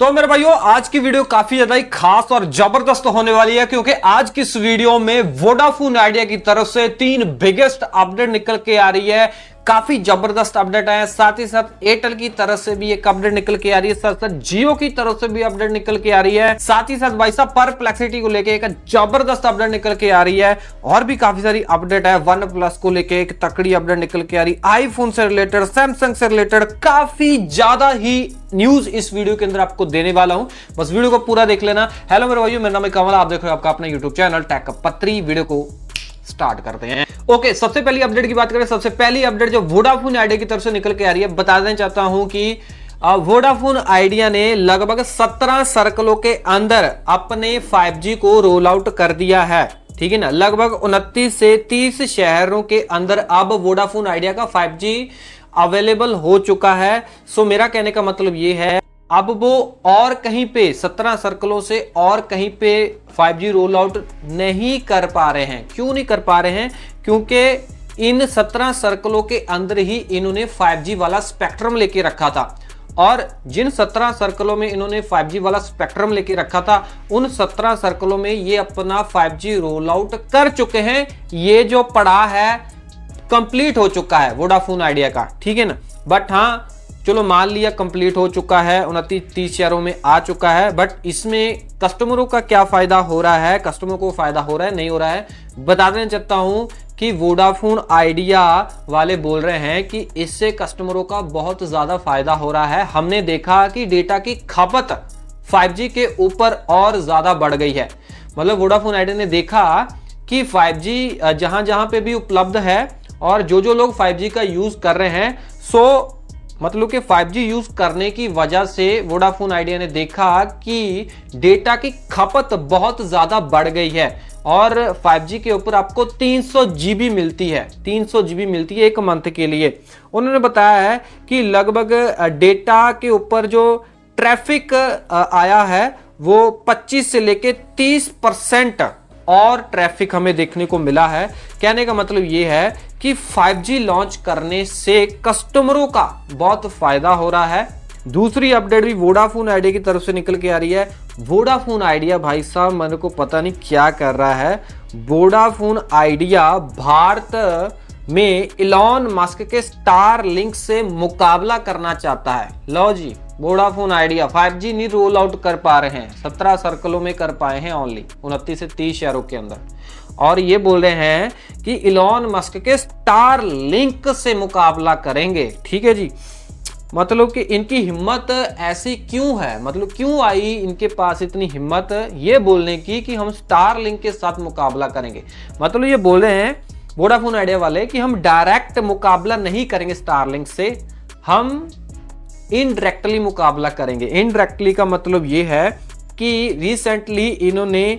तो मेरे भाइयों आज की वीडियो काफी ज्यादा ही खास और जबरदस्त होने वाली है, क्योंकि आज की इस वीडियो में वोडाफोन आइडिया की तरफ से 3 बिगेस्ट अपडेट निकल के आ रही है। काफी जबरदस्त अपडेट है। साथ ही साथ एयरटेल की तरफ से भी एक अपडेट निकल के आ रही है, साथ साथ जियो की तरफ से भी अपडेट निकल के आ रही है। साथ ही साथ भाई साहब परप्लेक्सिटी को लेके एक जबरदस्त अपडेट निकल के आ रही है और भी काफी सारी अपडेट है। वन प्लस को लेके एक तकड़ी अपडेट निकल के आ रही है, आईफोन से रिलेटेड, सैमसंग से रिलेटेड काफी ज्यादा ही न्यूज इस वीडियो के अंदर आपको देने वाला हूं। बस वीडियो को पूरा देख लेना। हेलो मेरे भाइयों, मेरा नाम है कमल, आप देख रहे हो आपका अपना यूट्यूब चैनल टेक पत्री। वीडियो को स्टार्ट करते हैं। ओके, सबसे पहली अपडेट की बात करें, सबसे पहली अपडेट जो वोडाफोन आइडिया की तरफ से निकल के आ रही है, बता देना चाहता हूं कि वोडाफोन आइडिया ने लगभग 17 सर्कलों के अंदर अपने 5G को रोल आउट कर दिया है। ठीक है ना, लगभग 29 से 30 शहरों के अंदर अब वोडाफोन आइडिया का 5G अवेलेबल हो चुका है। सो मेरा कहने का मतलब ये है, अब वो और कहीं पे 17 सर्कलों से और कहीं पे 5G रोल आउट नहीं कर पा रहे हैं। क्यों नहीं कर पा रहे हैं? क्योंकि इन 17 सर्कलों के अंदर ही इन्होंने 5G वाला स्पेक्ट्रम लेके रखा था, और जिन 17 सर्कलों में इन्होंने 5G वाला स्पेक्ट्रम लेके रखा था, उन 17 सर्कलों में ये अपना 5G रोल आउट कर चुके हैं। ये जो पड़ा है कंप्लीट हो चुका है वोडाफोन आइडिया का, ठीक है ना। बट हाँ, चलो मान लिया कंप्लीट हो चुका है, 29-30 शहरों में आ चुका है, बट इसमें कस्टमरों का क्या फायदा हो रहा है, कस्टमरों को फायदा हो रहा है नहीं हो रहा है, बता देना चाहता हूं कि वोडाफोन आइडिया वाले बोल रहे हैं कि इससे कस्टमरों का बहुत ज्यादा फायदा हो रहा है। हमने देखा कि डेटा की खपत 5G के ऊपर और ज्यादा बढ़ गई है। मतलब वोडाफोन आइडिया ने देखा कि 5G जहां जहां पे भी उपलब्ध है और जो लोग 5G का यूज कर रहे हैं, सो मतलब कि 5G यूज करने की वजह से वोडाफोन आइडिया ने देखा कि डेटा की खपत बहुत ज्यादा बढ़ गई है और 5G के ऊपर आपको 300 GB मिलती है, 300 GB मिलती है एक मंथ के लिए। उन्होंने बताया है कि लगभग डेटा के ऊपर जो ट्रैफिक आया है वो 25 से लेके 30% और ट्रैफिक हमें देखने को मिला है। कहने का मतलब ये है कि 5G लॉन्च करने से कस्टमरों का बहुत फायदा हो रहा है। दूसरी अपडेट भी वोडाफोन आइडिया की तरफ से निकल के आ रही है। वोडाफोन आइडिया भाई साहब मेरे को पता नहीं क्या कर रहा है। वोडाफोन आइडिया भारत में इलॉन मस्क के स्टार लिंक से मुकाबला करना चाहता है। लो जी, वोडाफोन आइडिया 5G नहीं रोल आउट कर पा रहे हैं, 17 सर्कलों में कर पाए हैं ओनली, 29 से 30 शहरों के अंदर, और ये बोल रहे हैं कि इलॉन मस्क के स्टार लिंक से मुकाबला करेंगे। ठीक है जी, मतलब कि इनकी हिम्मत ऐसी क्यों है, मतलब क्यों आई इनके पास इतनी हिम्मत ये बोलने की कि हम स्टार लिंक के साथ मुकाबला करेंगे। मतलब ये बोल रहे हैं वोडाफोन आइडिया वाले कि हम डायरेक्ट मुकाबला नहीं करेंगे स्टार लिंक से, हम इनडायरेक्टली मुकाबला करेंगे। इनडायरेक्टली का मतलब ये है कि रिसेंटली इन्होंने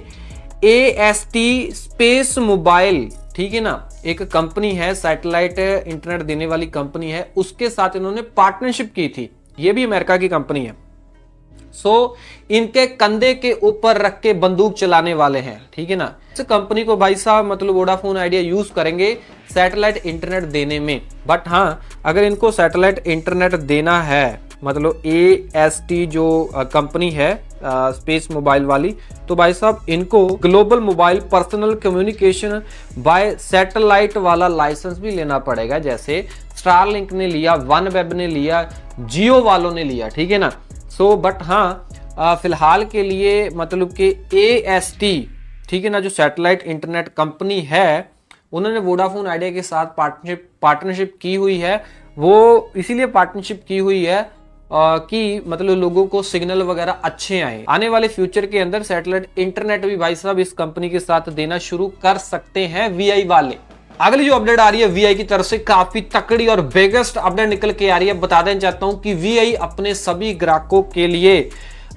AST स्पेस मोबाइल, ठीक है ना, एक कंपनी है, सैटेलाइट इंटरनेट देने वाली कंपनी है, उसके साथ इन्होंने पार्टनरशिप की थी। ये भी अमेरिका की कंपनी है। सो इनके कंधे के ऊपर रख के बंदूक चलाने वाले हैं, ठीक है ना। इस कंपनी को भाई साहब मतलब वोडाफोन आइडिया यूज करेंगे सैटेलाइट इंटरनेट देने में। बट हाँ, अगर इनको सैटेलाइट इंटरनेट देना है, मतलब AST जो कंपनी है स्पेस मोबाइल वाली, तो भाई साहब इनको global mobile personal communication bye satellite वाला लाइसेंस भी लेना पड़ेगा, जैसे स्टारलिंक ने लिया, वन वेब ने लिया, जियो वालों ने लिया, ठीक है ना। सो बट हाँ, फिलहाल के लिए मतलब कि AST, ठीक है ना, जो सैटेलाइट इंटरनेट कंपनी है, उन्होंने वोडाफोन आइडिया के साथ पार्टनरशिप की हुई है। वो इसीलिए पार्टनरशिप की हुई है कि मतलब लोगों को सिग्नल वगैरह अच्छे आए। आने वाले फ्यूचर के अंदर सैटेलाइट इंटरनेट भी भाई साहब इस कंपनी के साथ देना शुरू कर सकते हैं VI वाले। अगली जो अपडेट आ रही है VI की तरफ से, काफी तकड़ी और बिगेस्ट अपडेट निकल के आ रही है। बता देना चाहता हूं कि VI अपने सभी ग्राहकों के लिए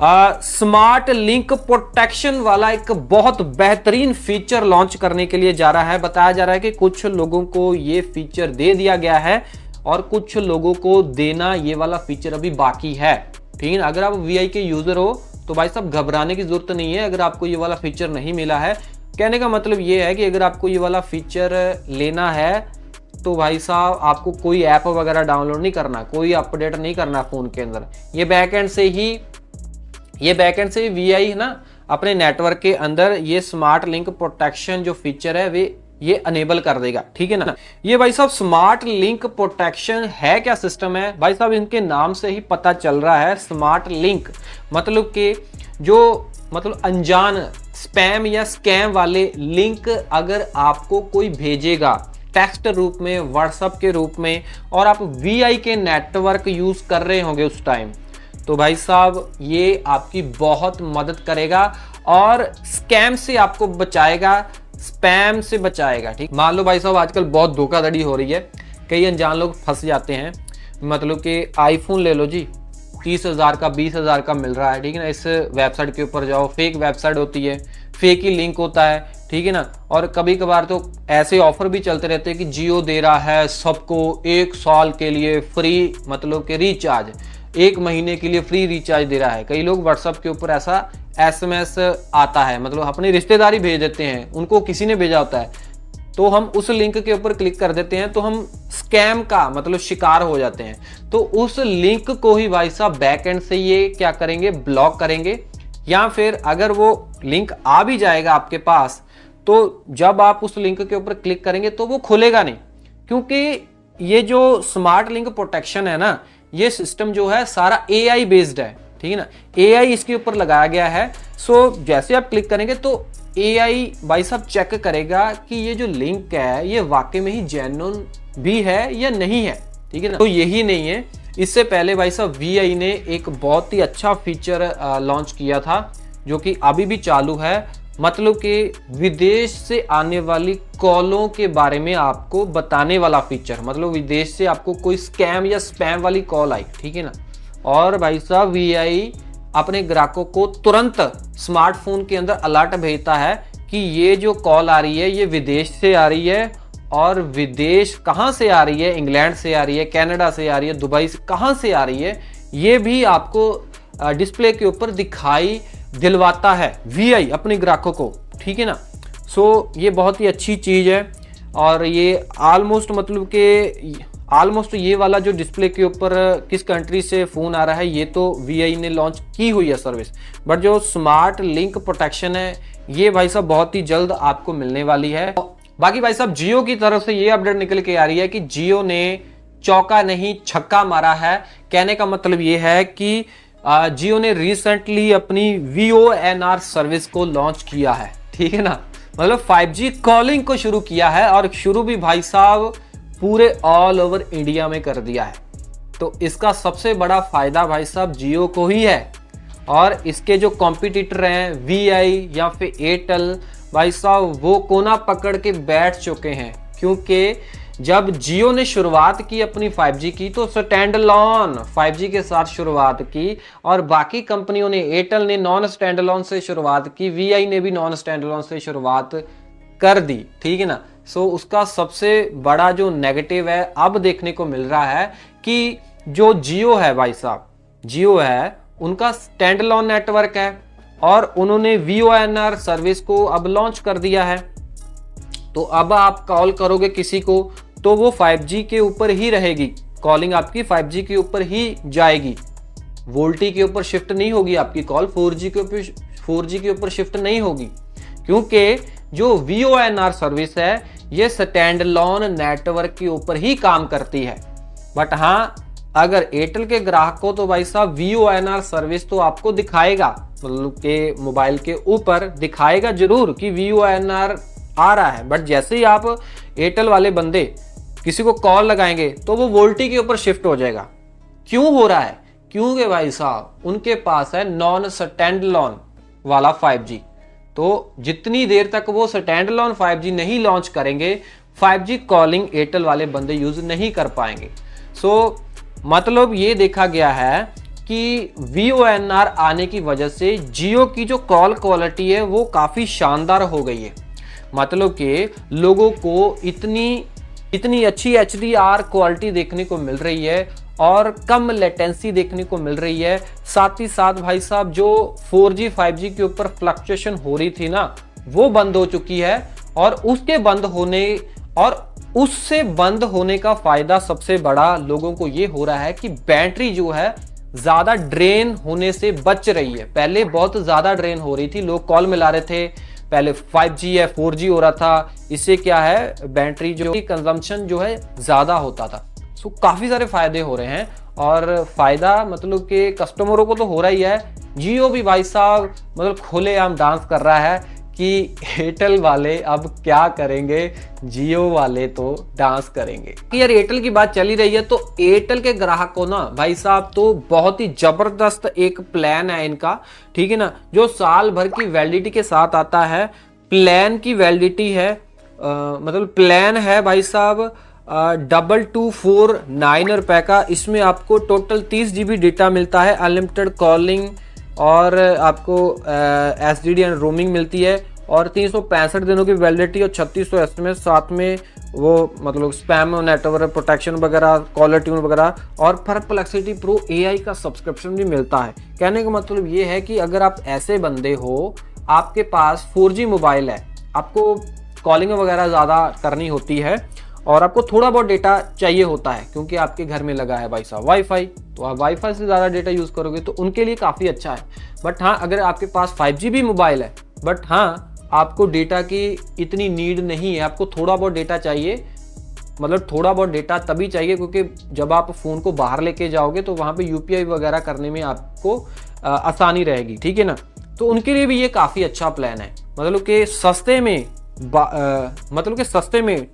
स्मार्ट लिंक प्रोटेक्शन वाला एक बहुत बेहतरीन फीचर लॉन्च करने के लिए जा रहा है। बताया जा रहा है कि कुछ लोगों को ये फीचर दे दिया गया है और कुछ लोगों को देना ये वाला फीचर अभी बाकी है। ठीक है ना, अगर आप VI के यूजर हो तो भाई साहब घबराने की जरूरत नहीं है अगर आपको ये वाला फीचर नहीं मिला है। कहने का मतलब ये है कि अगर आपको ये वाला फीचर लेना है तो भाई साहब आपको कोई ऐप वगैरह डाउनलोड नहीं करना, कोई अपडेट नहीं करना फोन के अंदर, ये बैकएंड से ही ये बैकएंड से वीआई ना अपने नेटवर्क के अंदर ये स्मार्ट लिंक प्रोटेक्शन जो फीचर है वे ये अनेबल कर देगा, ठीक है ना। ये भाई साहब स्मार्ट लिंक प्रोटेक्शन है क्या सिस्टम है भाई साहब, इनके नाम से ही पता चल रहा है। स्मार्ट लिंक मतलब कि जो मतलब अनजान स्पैम या स्कैम वाले लिंक अगर आपको कोई भेजेगा टेक्स्ट रूप में, व्हाट्सएप के रूप में, और आप वीआई के नेटवर्क यूज कर रहे होंगे उस टाइम, तो भाई साहब ये आपकी बहुत मदद करेगा और स्कैम से आपको बचाएगा, स्पैम से बचाएगा, ठीक। मान लो भाई साहब आजकल बहुत धोखाधड़ी हो रही है, कई अनजान लोग फंस जाते हैं। मतलब कि आईफोन ले लो जी, 30,000 का 20,000 का मिल रहा है, ठीक है ना। इस वेबसाइट के ऊपर जाओ, फेक वेबसाइट होती है, फेक ही लिंक होता है, ठीक है ना। और कभी कभार तो ऐसे ऑफर भी चलते रहते हैं कि जियो दे रहा है सबको 1 साल के लिए फ्री, मतलब कि रिचार्ज, 1 महीने के लिए फ्री रिचार्ज दे रहा है। कई लोग व्हाट्सएप के ऊपर ऐसा एसएमएस आता है, मतलब अपनी रिश्तेदारी भेज देते हैं, उनको किसी ने भेजा होता है, तो हम उस लिंक के ऊपर क्लिक कर देते हैं, तो हम स्कैम का मतलब शिकार हो जाते हैं। तो उस लिंक को ही भाई साहब बैकएंड से ये क्या करेंगे, ब्लॉक करेंगे। या फिर अगर वो लिंक आ भी जाएगा आपके पास, तो जब आप उस लिंक के ऊपर क्लिक करेंगे तो वो खुलेगा नहीं, क्योंकि ये जो स्मार्ट लिंक प्रोटेक्शन है ना, ये सिस्टम जो है सारा एआई बेस्ड है, ठीक है ना। एआई इसके ऊपर लगाया गया है। सो जैसे आप क्लिक करेंगे तो एआई भाई साहब चेक करेगा कि ये जो लिंक है ये वाकई में ही जेन्युइन भी है या नहीं है, ठीक है ना। तो यही नहीं है, इससे पहले भाई साहब वीआई ने एक बहुत ही अच्छा फीचर लॉन्च किया था जो कि अभी भी चालू है। मतलब कि विदेश से आने वाली कॉलों के बारे में आपको बताने वाला फीचर, मतलब विदेश से आपको कोई स्कैम या स्पैम वाली कॉल आई, ठीक है ना, और भाई साहब वीआई अपने ग्राहकों को तुरंत स्मार्टफोन के अंदर अलर्ट भेजता है कि ये जो कॉल आ रही है ये विदेश से आ रही है, और विदेश कहाँ से आ रही है, इंग्लैंड से आ रही है, कनाडा से आ रही है, दुबई से, कहाँ से आ रही है, ये भी आपको डिस्प्ले के ऊपर दिखाई दिलवाता है वीआई अपने ग्राहकों को, ठीक है ना। सो ये बहुत ही अच्छी चीज़ है। और ये ऑलमोस्ट मतलब कि ऑलमोस्ट ये वाला जो डिस्प्ले के ऊपर किस कंट्री से फ़ोन आ रहा है, ये तो वीआई ने लॉन्च की हुई है सर्विस, बट जो स्मार्ट लिंक प्रोटेक्शन है ये भाई साहब बहुत ही जल्द आपको मिलने वाली है। बाकी भाई साहब जियो की तरफ से ये अपडेट निकल के आ रही है कि जियो ने चौका नहीं छक्का मारा है। कहने का मतलब ये है कि जियो ने रिसेंटली अपनी VoNR सर्विस को लॉन्च किया है, ठीक है ना। मतलब 5G कॉलिंग को शुरू किया है, और शुरू भी भाई साहब पूरे ऑल ओवर इंडिया में कर दिया है। तो इसका सबसे बड़ा फायदा भाई साहब जियो को ही है, और इसके जो कॉम्पिटिटर हैं वीआई या फिर एयरटेल, भाई साहब वो कोना पकड़ के बैठ चुके हैं। क्योंकि जब जियो ने शुरुआत की अपनी 5G की तो स्टैंड अलोन 5G के साथ शुरुआत की, और बाकी कंपनियों ने, एयरटेल ने नॉन स्टैंड अलोन से शुरुआत की, वीआई ने भी नॉन स्टैंड अलोन से शुरुआत कर दी, ठीक है ना। सो उसका सबसे बड़ा जो नेगेटिव है अब देखने को मिल रहा है कि जो जियो है भाई साहब, जियो है उनका स्टैंड अलोन नेटवर्क है, और उन्होंने VoNR सर्विस को अब लॉन्च कर दिया है। तो अब आप कॉल करोगे किसी को तो वो 5G के ऊपर ही रहेगी, कॉलिंग आपकी 5G के ऊपर ही जाएगी, वोल्टी के ऊपर शिफ्ट नहीं होगी आपकी कॉल, 4G के ऊपर शिफ्ट नहीं होगी, क्योंकि जो VoNR सर्विस है ये स्टैंड अलोन नेटवर्क के ऊपर ही काम करती है। बट हाँ, अगर एयरटेल के ग्राहक को तो भाई साहब VoNR सर्विस तो आपको दिखाएगा, मतलब के मोबाइल के ऊपर दिखाएगा जरूर कि VoNR आ रहा है, बट जैसे ही आप एयरटेल वाले बंदे किसी को कॉल लगाएंगे तो वो वोल्टी के ऊपर शिफ्ट हो जाएगा। क्यों हो रहा है? क्योंकि भाई साहब उनके पास है नॉन स्टैंड अलोन वाला 5G। तो जितनी देर तक वो स्टैंड अलोन 5G नहीं लॉन्च करेंगे, 5G कॉलिंग एयरटेल वाले बंदे यूज नहीं कर पाएंगे। सो मतलब ये देखा गया है कि VoNR आने की वजह से जियो की जो कॉल क्वालिटी है वो काफ़ी शानदार हो गई है। मतलब कि लोगों को इतनी अच्छी HDR क्वालिटी देखने को मिल रही है, और कम लेटेंसी देखने को मिल रही है। साथ ही साथ भाई साहब जो 4G 5G के ऊपर फ्लक्चुएशन हो रही थी ना, वो बंद हो चुकी है, और उससे बंद होने का फायदा सबसे बड़ा लोगों को ये हो रहा है कि बैटरी जो है ज्यादा ड्रेन होने से बच रही है। पहले बहुत ज्यादा ड्रेन हो रही थी, लोग कॉल मिला रहे थे, पहले 5G है 4G हो रहा था, इससे क्या है बैटरी जो कंजम्पशन जो है ज्यादा होता था। सो काफी सारे फायदे हो रहे हैं, और फायदा मतलब कि कस्टमरों को तो हो रहा ही है। जियो भी भाई साहब मतलब खुलेआम डांस कर रहा है कि एयरटेल वाले अब क्या करेंगे, जियो वाले तो डांस करेंगे। यार एयरटेल की बात चली रही है तो एयरटेल के ग्राहक को ना भाई साहब तो बहुत ही जबरदस्त एक प्लान है इनका, ठीक है ना, जो साल भर की वैलिडिटी के साथ आता है। प्लान की वैलिडिटी है मतलब प्लान है भाई साहब 2249 रुपए का। इसमें आपको टोटल 30 GB डेटा मिलता है, अनलिमिटेड कॉलिंग और आपको STD एंड रोमिंग मिलती है, और 365 दिनों की वैलिडिटी और 3600 SMS, साथ में वो मतलब स्पैम नेटवर्क प्रोटेक्शन वगैरह, कॉलर ट्यून वगैरह, और परप्लेक्सिटी प्रो AI का सब्सक्रिप्शन भी मिलता है। कहने का मतलब ये है कि अगर आप ऐसे बंदे हो, आपके पास 4G मोबाइल है, आपको कॉलिंग वगैरह ज़्यादा करनी होती है और आपको थोड़ा बहुत डेटा चाहिए होता है क्योंकि आपके घर में लगा है भाई साहब वाईफाई, तो आप वाईफाई से ज़्यादा डेटा यूज़ करोगे तो उनके लिए काफ़ी अच्छा है। बट हाँ, अगर आपके पास 5G भी मोबाइल है, बट हाँ आपको डेटा की इतनी नीड नहीं है, आपको थोड़ा बहुत डेटा चाहिए, मतलब थोड़ा बहुत डेटा तभी चाहिए क्योंकि जब आप फ़ोन को बाहर लेके जाओगे तो वहाँ पे UPI वगैरह करने में आपको आसानी रहेगी, ठीक है ना। तो उनके लिए भी ये काफ़ी अच्छा प्लान है, मतलब कि सस्ते में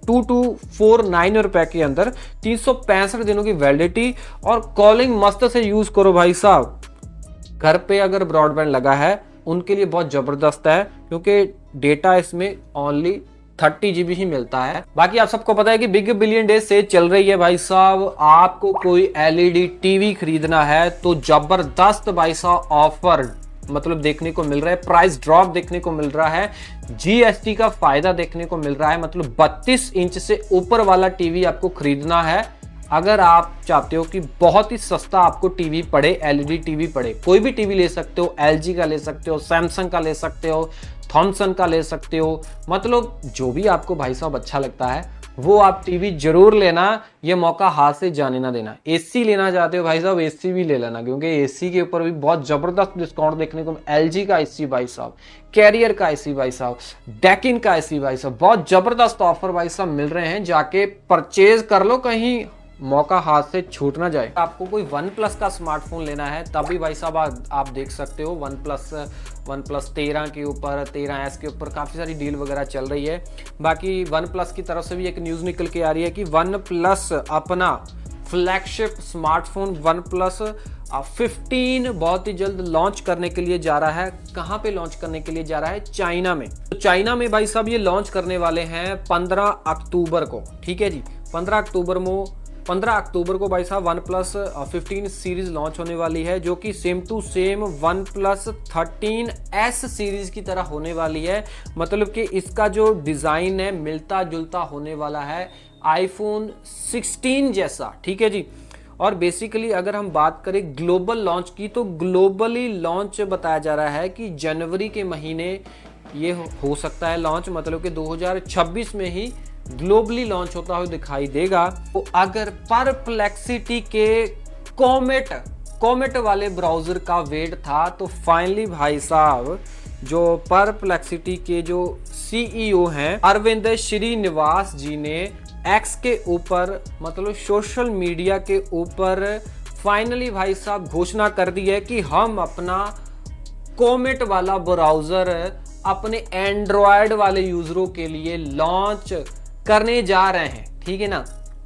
2249 रुपए के अंदर 365 दिनों की वैलिडिटी और कॉलिंग मस्त से यूज करो भाई साहब। घर पे अगर ब्रॉडबैंड लगा है उनके लिए बहुत जबरदस्त है क्योंकि डेटा इसमें ओनली 30 GB ही मिलता है। बाकी आप सबको पता है कि बिग बिलियन डे सेल चल रही है भाई साहब। आपको कोई LED टीवी खरीदना है तो जबरदस्त भाई साहब ऑफर मतलब देखने को मिल रहा है, प्राइस ड्रॉप देखने को मिल रहा है, GST का फायदा देखने को मिल रहा है। मतलब 32 इंच से ऊपर वाला टीवी आपको खरीदना है अगर आप चाहते हो कि बहुत ही सस्ता आपको टीवी पड़े, LED टीवी पड़े। कोई भी टीवी ले सकते हो, LG का ले सकते हो, सैमसंग का ले सकते हो, थॉमसन का ले सकते हो, मतलब जो भी आपको भाई साहब अच्छा लगता है वो आप टीवी जरूर लेना, ये मौका हाथ से जाने ना देना। AC लेना चाहते हो भाई साहब, AC भी ले लेना क्योंकि AC के ऊपर भी बहुत जबरदस्त डिस्काउंट देखने को, LG का AC भाई साहब, कैरियर का AC भाई साहब, डेकिन का AC भाई साहब, बहुत जबरदस्त ऑफर भाई साहब मिल रहे हैं। जाके परचेज कर लो, कहीं मौका हाथ से छूट ना जाए। आपको कोई OnePlus का स्मार्टफोन लेना है तभी भाई साहब आप देख सकते हो OnePlus 13 के ऊपर, 13S के ऊपर काफ़ी सारी डील वगैरह चल रही है। बाकी OnePlus की तरफ से भी एक न्यूज़ निकल के आ रही है कि OnePlus अपना फ्लैगशिप स्मार्टफोन OnePlus 15 बहुत ही जल्द लॉन्च करने के लिए जा रहा है। कहाँ पे लॉन्च करने के लिए जा रहा है? चाइना में। तो चाइना में भाई साहब ये लॉन्च करने वाले हैं 15 अक्टूबर को, ठीक है जी। 15 अक्टूबर को भाई साहब OnePlus 15 सीरीज लॉन्च होने वाली है, जो कि same to same OnePlus 13S series की तरह होने वाली है। मतलब कि इसका जो डिजाइन है मिलता जुलता होने वाला है iPhone 16 जैसा, ठीक है जी। और बेसिकली अगर हम बात करें ग्लोबल लॉन्च की तो ग्लोबली लॉन्च बताया जा रहा है कि जनवरी के महीने ये हो सकता है लॉन्च, मतलब कि 2026 में ही ग्लोबली लॉन्च होता हुआ दिखाई देगा। तो अगर परप्लेक्सिटी के कोमेट वाले ब्राउजर का वेट था तो फाइनली भाई साहब जो परप्लेक्सिटी के जो CEO हैं अरविंद श्रीनिवास जी ने X के ऊपर मतलब सोशल मीडिया के ऊपर फाइनली भाई साहब घोषणा कर दी है कि हम अपना कोमेट वाला ब्राउजर अपने एंड्रॉयड वाले यूजरों के लिए लॉन्च करने जा रहे हैं, ठीक है ना।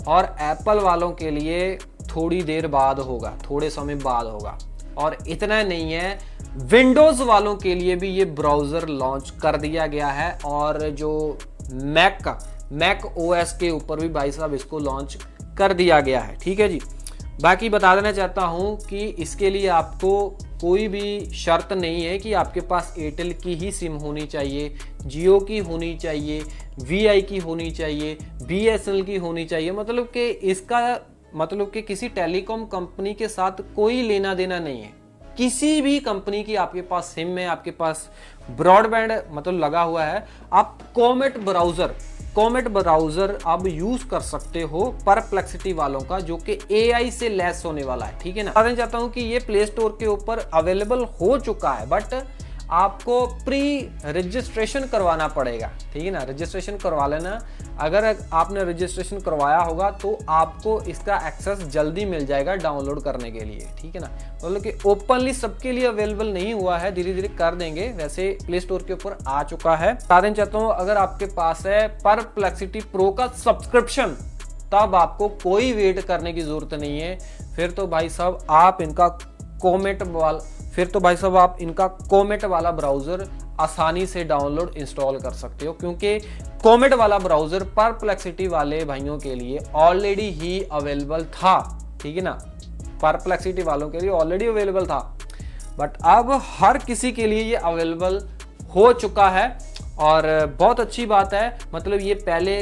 और एप्पल वालों के लिए थोड़ी देर बाद होगा, थोड़े समय बाद होगा। और इतना नहीं है, विंडोज वालों के लिए भी ये ब्राउजर लॉन्च कर दिया गया है, और जो मैक OS के ऊपर भी भाई साहब इसको लॉन्च कर दिया गया है, ठीक है जी। बाकी बता देना चाहता हूं कि इसके लिए आपको कोई भी शर्त नहीं है कि आपके पास एयरटेल की ही सिम होनी चाहिए, जियो की होनी चाहिए, VI की होनी चाहिए, BSNL की होनी चाहिए। मतलब कि इसका मतलब कि किसी टेलीकॉम कंपनी के साथ कोई लेना देना नहीं है। किसी भी कंपनी की आपके पास सिम है, आपके पास ब्रॉडबैंड मतलब लगा हुआ है, आप कोमेट ब्राउजर कोमेट ब्राउजर अब यूज कर सकते हो परप्लेक्सिटी वालों का, जो कि AI से लेस होने वाला है। ठीक है ना, बताना चाहता हूं कि ये प्ले स्टोर के ऊपर अवेलेबल हो चुका है, बट आपको प्री रजिस्ट्रेशन करवाना पड़ेगा। ठीक है ना, रजिस्ट्रेशन करवा लेना। अगर आपने रजिस्ट्रेशन करवाया होगा तो आपको इसका एक्सेस जल्दी मिल जाएगा डाउनलोड करने के लिए। ठीक है ना, मतलब कि ओपनली सबके लिए अवेलेबल नहीं हुआ है, धीरे धीरे कर देंगे। वैसे प्ले स्टोर के ऊपर आ चुका है। बताना चाहता हूँ, अगर आपके पास है परप्लेक्सिटी प्रो का सब्सक्रिप्शन, तब आपको कोई वेट करने की जरूरत नहीं है। फिर तो भाई साहब आप इनका कोमेट वाला ब्राउजर आसानी से डाउनलोड इंस्टॉल कर सकते हो, क्योंकि कोमेट वाला ब्राउजर परप्लेक्सिटी वाले भाइयों के लिए ऑलरेडी ही अवेलेबल था। ठीक है ना, परप्लेक्सिटी वालों के लिए ऑलरेडी अवेलेबल था, बट अब हर किसी के लिए ये अवेलेबल हो चुका है। और बहुत अच्छी बात है। मतलब ये पहले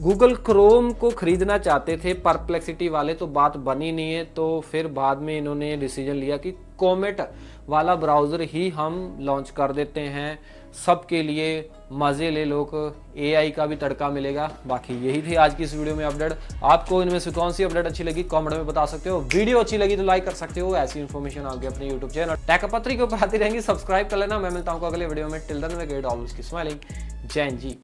गूगल क्रोम को खरीदना चाहते थे परप्लेक्सिटी वाले, तो बात बनी नहीं है, तो फिर बाद में इन्होंने डिसीजन लिया कि कोमेट वाला ब्राउज़र ही हम लॉन्च कर देते हैं, सबके लिए मज़े ले लो, AI का भी तड़का मिलेगा। बाकी यही थी आज की इस वीडियो में अपडेट। आपको इनमें से कौन सी अपडेट अच्छी लगी कमेंट में बता सकते हो। वीडियो अच्छी लगी तो लाइक कर सकते हो। ऐसी इन्फॉर्मेशन आगे अपने यूट्यूब चैनल टेक पत्री के ऊपर आती रहेंगी, सब्सक्राइब कर लेना। मैं मिलता हूँ अगले वीडियो में। Till then we get always keep smiling. जय हिंद जी।